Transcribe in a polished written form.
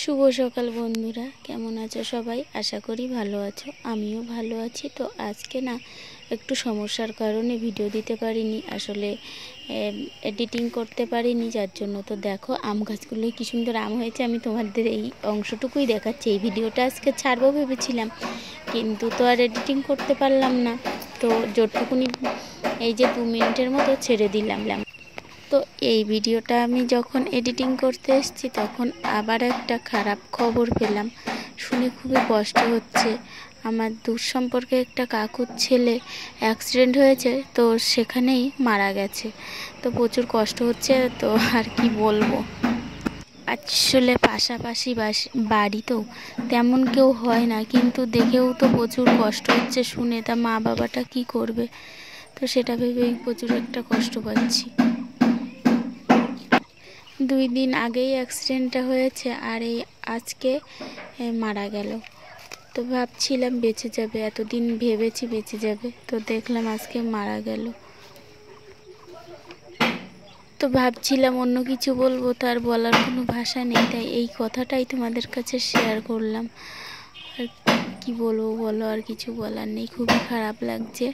শুভ সকাল বন্ধুরা, কেমন আছো সবাই? আশা করি ভালো আছো, আমিও ভালো আছি। তো আজকে না একটু সমস্যার কারণে ভিডিও দিতে পারিনি, আসলে এডিটিং করতে পারিনি, যার জন্য। তো দেখো আম গাছগুলো কি সুন্দর আম হয়েছে, আমি তোমাদের এই অংশটুকুই দেখাচ্ছি। এই ভিডিওটা আজকে ছাড়বো ভেবেছিলাম, কিন্তু তো আর এডিটিং করতে পারলাম না। তো যতটুকুনি এই যে 2 মিনিটের মতো ছেড়ে দিলাম। তো এই ভিডিওটা আমি যখন এডিটিং করতে এসেছি তখন আবার একটা খারাপ খবর পেলাম, শুনে খুবই কষ্ট হচ্ছে। আমার দূর সম্পর্কে একটা কাকুর ছেলে অ্যাক্সিডেন্ট হয়েছে, তো সেখানেই মারা গেছে। তো প্রচুর কষ্ট হচ্ছে, তো আর কি বলবো। আসলে পাশাপাশি বাড়ি তো তেমন কেউ হয় না, কিন্তু দেখেও তো প্রচুর কষ্ট হচ্ছে শুনে। তা মা বাবাটা কি করবে, তো সেটা ভেবেই প্রচুর একটা কষ্ট পাচ্ছি। 2 দিন আগেই অ্যাক্সিডেন্টটা হয়েছে, আর এই আজকে মারা গেল। তো ভাবছিলাম বেঁচে যাবে, এতদিন ভেবেছি বেঁচে যাবে, তো দেখলাম আজকে মারা গেল। তো ভাবছিলাম অন্য কিছু বলবো, তার বলার কোনো ভাষা নেই, তাই এই কথাটাই তোমাদের কাছে শেয়ার করলাম। আর কি বলবো বলো, আর কিছু বলার নেই, খুবই খারাপ লাগছে।